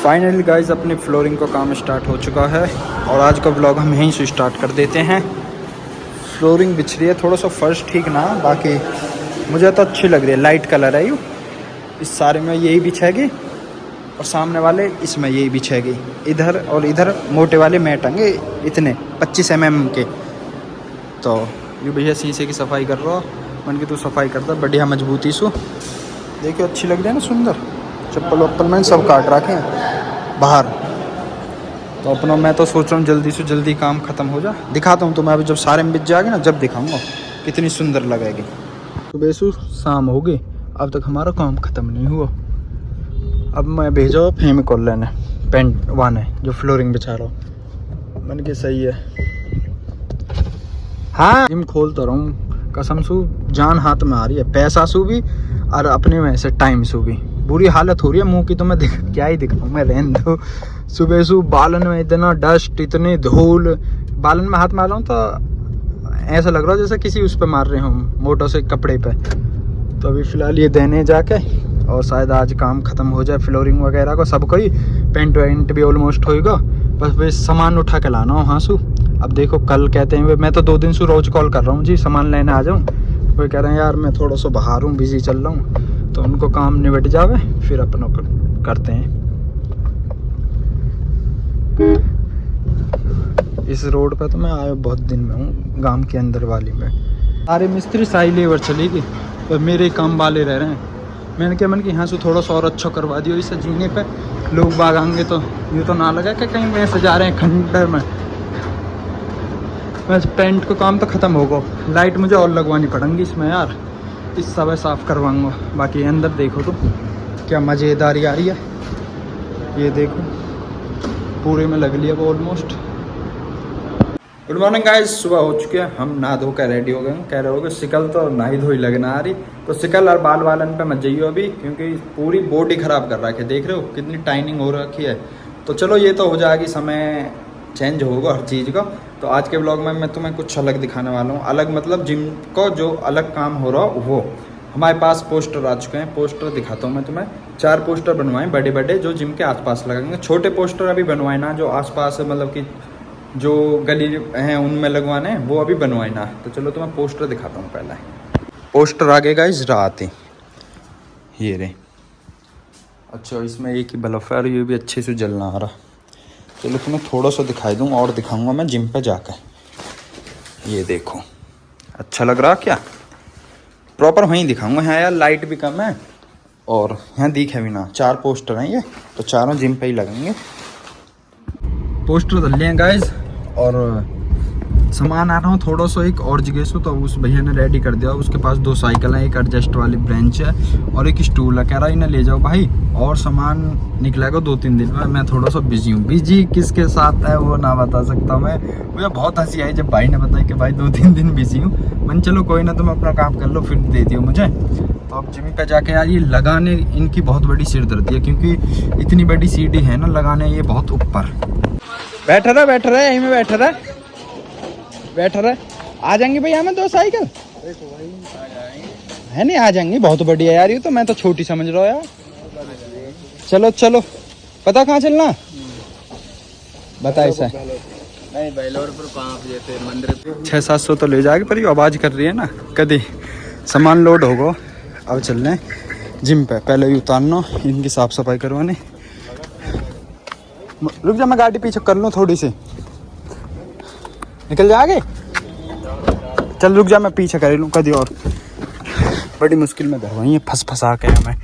Finally guys अपनी flooring का काम स्टार्ट हो चुका है और आज का ब्लॉग हम यहीं से स्टार्ट कर देते हैं। फ्लोरिंग बिछ रही है, थोड़ा सा फर्श ठीक ना, बाकी मुझे तो अच्छी लग रही है। लाइट कलर है यू, इस सारे में यही बिछेगी और सामने वाले इसमें यही बिछेगी। इधर और इधर मोटे वाले मैट होंगे इतने 25 mm के। तो ये भैया शीशे की सफाई कर रहा हो, मन की तो सफाई करता बढ़िया मजबूती सु। देखिए अच्छी लग रही है ना, सुंदर। चप्पल वप्पल मैंने सब काट रखे हैं बाहर। तो अपना मैं तो सोच रहा हूँ जल्दी से जल्दी काम ख़त्म हो जाए। दिखाता हूँ तुम्हें अभी जब सारे में बिछ जाएगी ना, जब दिखाऊंगा कितनी सुंदर लगेगी। सुबह से शाम हो गई, अब तक हमारा काम ख़त्म नहीं हुआ। अब मैं भेजो फेविकोल लेने, पेंट वाने जो फ्लोरिंग बिछा रहा हूँ। मन के सही है। हाँ जिम खोलता रहा हूँ कसम सु, जान हाथ में आ रही है, पैसा सु भी और अपने में से टाइम सु भी। बुरी हालत हो रही है मुंह की तो मैं क्या ही दिखाऊँ, मैं रहने दो। सुबह सुबह बालन में इतना डस्ट, इतनी धूल, बालन में हाथ मार रहा हूँ तो ऐसा लग रहा है जैसे किसी उस पर मार रहे हूँ, मोटो से कपड़े पे। तो अभी फ़िलहाल ये देने जाके और शायद आज काम ख़त्म हो जाए फ्लोरिंग वगैरह को सबको ही। पेंट वेंट भी ऑलमोस्ट होएगा, बस वे सामान उठा के लाना हो। हाँ सु अब देखो कल कहते हैं, मैं तो 2 दिन से रोज़ कॉल कर रहा हूँ जी सामान लेने आ जाऊँ। वो कह रहे हैं यार मैं थोड़ा सा बाहर हूँ, बिज़ी चल रहा हूँ। तो उनको काम निबट जावे फिर अपनों करते हैं। इस रोड पे तो मैं आया बहुत दिन में हूँ, गांव के अंदर वाली में। सारे मिस्त्री साई लेबर चलेगी पर मेरे काम वाले रह रहे हैं। मैंने क्या मन कि यहाँ से थोड़ा सा और अच्छा करवा दियो इसे जीने पे, लोग बाग आएंगे तो ये तो ना लगा कि कहीं पैसे जा रहे हैं खंडर में। बस पेंट का काम तो ख़त्म होगा, लाइट मुझे और लगवानी पड़ेंगी इसमें यार, इस सब साफ़ करवाऊंगा। बाकी अंदर देखो तो क्या मज़ेदारी आ रही है, ये देखो पूरे में लग लिया वो ऑलमोस्ट। गुड मॉर्निंग गाइस, सुबह हो चुके हैं, हम नहा धो कर रेडी हो गए। कह रहे हो कि शिकल तो नहाई धोई लगना आ रही, तो शिकल और बाल वालन पे मत जाइयो अभी, क्योंकि पूरी बॉडी ख़राब कर रखी है। देख रहे हो कितनी टाइनिंग हो रखी है। तो चलो ये तो हो जाएगी, समय चेंज होगा हर चीज़ का। तो आज के ब्लॉग में मैं तुम्हें कुछ अलग दिखाने वाला हूँ। अलग मतलब जिम को जो अलग काम हो रहा वो। हमारे पास पोस्टर आ चुके हैं, पोस्टर दिखाता हूँ मैं तुम्हें। 4 पोस्टर बनवाए बड़े बड़े, जो जिम के आसपास लगेंगे। छोटे पोस्टर अभी बनवाए ना, जो आसपास मतलब कि जो गली हैं उनमें लगवाने हैं, वो अभी बनवाए ना। तो चलो तुम्हें पोस्टर दिखाता हूँ। पहले पोस्टर आगे गाइस रात ही ये रे। अच्छा इसमें एक ही बल्ब है और ये भी अच्छे से जलना आ रहा। चलो तुम्हें थोड़ा सा दिखाई दूँ और दिखाऊंगा मैं जिम पे जाकर। ये देखो अच्छा लग रहा क्या, प्रॉपर वहीं दिखाऊंगा। यहाँ यार लाइट भी कम है और यहाँ दिखे भी ना। 4 पोस्टर हैं ये, तो चारों जिम पे ही लगेंगे। पोस्टर डल हैं गाइज और सामान आ रहा हूँ थोड़ा सा एक और जगह से। तो उस भैया ने रेडी कर दिया, उसके पास 2 साइकिल हैं, एक एडजस्ट वाली ब्रेंच है और एक स्टूल है। कह रहा इन्हें ले जाओ भाई, और सामान निकलेगा 2-3 दिन में। मैं थोड़ा सा बिजी हूँ, बिजी किसके साथ है वो ना बता सकता मैं। मुझे बहुत हंसी आई जब भाई ने बताया कि भाई 2-3 दिन बिजी हूँ। मन चलो कोई ना, तुम अपना काम कर लो फिर दे दियो मुझे। तो अब जिम पे जाके यार ये लगाने इनकी बहुत बड़ी सिरदर्दी है, क्योंकि इतनी बड़ी सीढ़ी है ना लगाने, ये बहुत ऊपर। बैठ रहा यहीं में बैठ रहा। आ जाएंगे भैया हमें 2 साइकिल है नहीं, आ जाएंगे। बहुत बढ़िया यार, ये तो मैं तो छोटी समझ रहा हूँ यार। चलो चलो, पता कहाँ चलना बता ऐसा। 600-700 तो ले जाएगी, पर ये आवाज कर रही है ना। कभी सामान लोड होगा। अब चल रहे हैं जिम पे, पहले ही उतारना, इनकी साफ सफाई करवानी। रुक जा मैं गाड़ी पीछे कर लूँ थोड़ी सी, निकल जाएगे। चल रुक जा मैं पीछे कर लूँ कभी और। बड़ी मुश्किल में धरवाई है फंसा के हमें।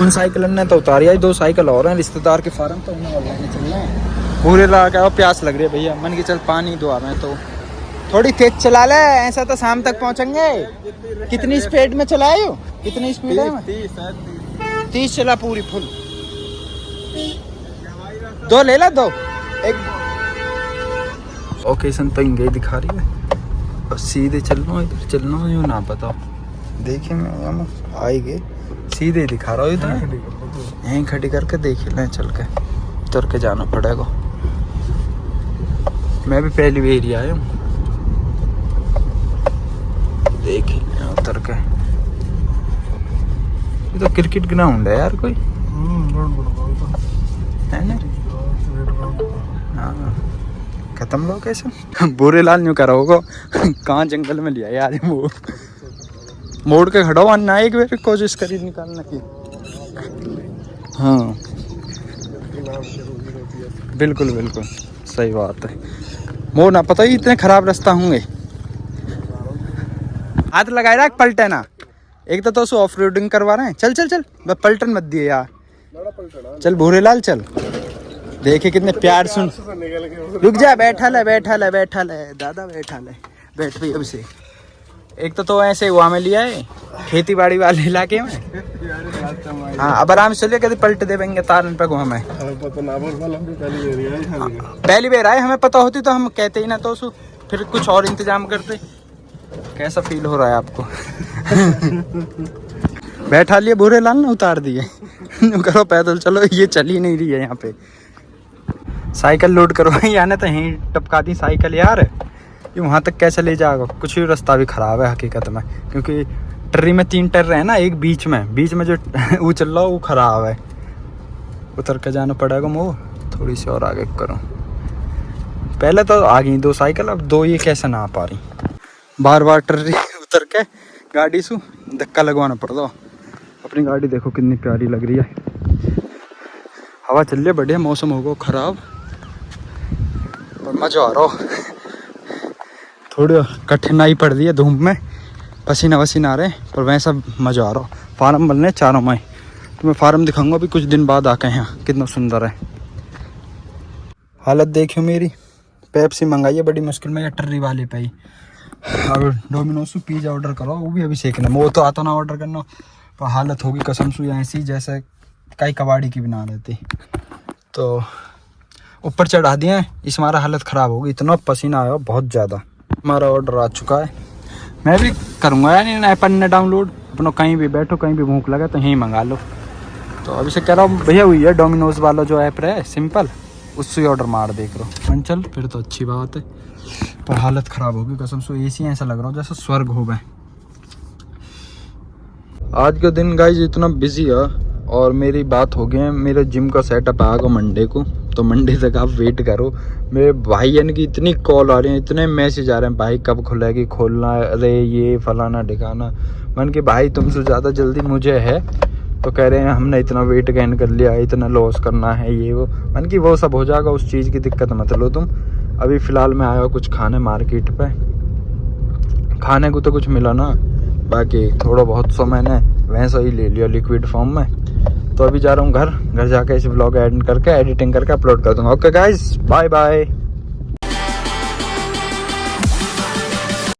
उन साइकिल ने तो उतारी आई, 2 साइकिल और हैं रिश्तेदार के फार्म, तो उन्हें और लेने चलना है। पूरे ला के प्यास लग रही है भैया, मन की चल पानी दो आ रहे हैं। तो थोड़ी तेज चला ले, ऐसा तो शाम तक पहुँचेंगे। कितनी स्पीड में चलाए हो, कितनी स्पीड है? 30 चला पूरी फुल। 2 ले ला, 2 एक ओकेशन तो इंगे दिखा रही है। अब सीधे चलना, इधर चलना यूँ ना बताओ। देखिए मैं आई गए, सीधे दिखा रहा हूँ इधर। यहीं खड़ी करके देख लें, चल के उतर के जाना पड़ेगा। मैं भी पहली बार ही आया हूँ, देख लें उतर के। ये तो क्रिकेट ग्राउंड है यार कोई। है ना। हाँ खत्म लोकेशन। बुरे लाल न्यू करा होगा कहाँ जंगल में लिया यार वो। मोड़ के खड़ा हुआ ना एक बार कोशिश करी निकालने की। हाँ बिल्कुल बिल्कुल सही बात है। मोड़ ना पता ही इतने खराब रास्ता होंगे। हाथ लगाए रहा पलटे ना। एक तो उसको ऑफ रोडिंग करवा रहे हैं। चल चल चल पलटन मत दिए यार। चल भूरे लाल चल। देखे कितने प्यार सुन। रुक जा बैठा ले दादा बैठा ले। बैठ भाई अब से। एक तो ऐसे वहाँ में लिया है खेती बाड़ी वाले इलाके में। हाँ अब आराम से चलिए कभी पलट देंगे तारन पे घुमा में। पहली बार आए हमें पता होती तो हम कहते ही ना तो फिर कुछ और इंतजाम करते। कैसा फील हो रहा है आपको? बैठा लिए बुरे लाल ना उतार दिए। करो पैदल चलो ये चल ही नहीं रही है यहाँ पे। साइकिल लोड करवाई यानी तो यहीं टपका दी साइकिल यार। ये वहाँ तक कैसे ले जाएगा? कुछ भी रास्ता भी ख़राब है हकीकत में क्योंकि ट्री में 3 टर है ना। एक बीच में जो वो चल रहा है वो ख़राब है। उतर के जाना पड़ेगा। वो थोड़ी सी और आगे करो। पहले तो आ गई 2 साइकिल अब 2 ये कैसे ना आ पा रही। बार बार ट्री उतर के गाड़ी से धक्का लगवाना पड़ता। अपनी गाड़ी देखो कितनी प्यारी लग रही है। हवा चल रही है बढ़िया। मौसम होगा ख़राब और मज़ा आ रहा। थोड़ी कठिनाई पड़ रही है धूप में। पसीना वसीना आ रहे पर वैसा मज़ा आ रहा। फार्म बन रहे चारों में। तो मैं फार्म दिखाऊंगा अभी कुछ दिन बाद आके यहाँ। कितना सुंदर है। हालत देखियो मेरी। पेप्सी मंगाई है बड़ी मुश्किल में या टर्री वाले पे ही। और डोमिनोज से पिज़्ज़ा ऑर्डर करो वो भी अभी सीखना। वो तो आता ना ऑर्डर करना पर हालत होगी कसम से ऐसी जैसे कई कबाड़ी की बना लेती। तो ऊपर चढ़ा दिए इस हमारा हालत ख़राब होगी। इतना पसीना आया बहुत ज़्यादा। हमारा ऑर्डर आ चुका है। मैं भी करूँगा यार इन ऐप ने डाउनलोड। अपना कहीं भी बैठो कहीं भी भूख लगे तो यहीं मंगा लो। तो अभी से कह रहा हूँ भैया हुई है डोमिनोज वाला जो ऐप है सिंपल उससे ऑर्डर मार देख लो। मन चल फिर तो अच्छी बात है पर हालत ख़राब होगी कसम से। एसी ऐसा लग रहा हो जैसे स्वर्ग हो गए। आज का दिन गाइस इतना बिजी है और मेरी बात हो गई है। मेरे जिम का सेटअप आएगा मंडे को। तो मंडे तक आप वेट करो। मेरे भाई यानी कि इतनी कॉल आ रही हैं इतने मैसेज आ रहे हैं भाई कब खुलेगी खोलना अरे ये फलाना ठिकाना। मन के भाई तुमसे ज़्यादा जल्दी मुझे है। तो कह रहे हैं हमने इतना वेट गेन कर लिया इतना लॉस करना है ये वो। मन की वो सब हो जाएगा उस चीज़ की दिक्कत मत लो तुम। अभी फ़िलहाल मैं आया कुछ खाने मार्केट पे। खाने को तो कुछ मिला ना बाकी थोड़ा बहुत सो मैंने वैसा ही ले लिया लिक्विड फॉर्म में। तो अभी जा रहा हूँ घर जाके इस व्लॉग एडिट करके एडिटिंग करके अपलोड कर दूँगा। Okay guys bye bye.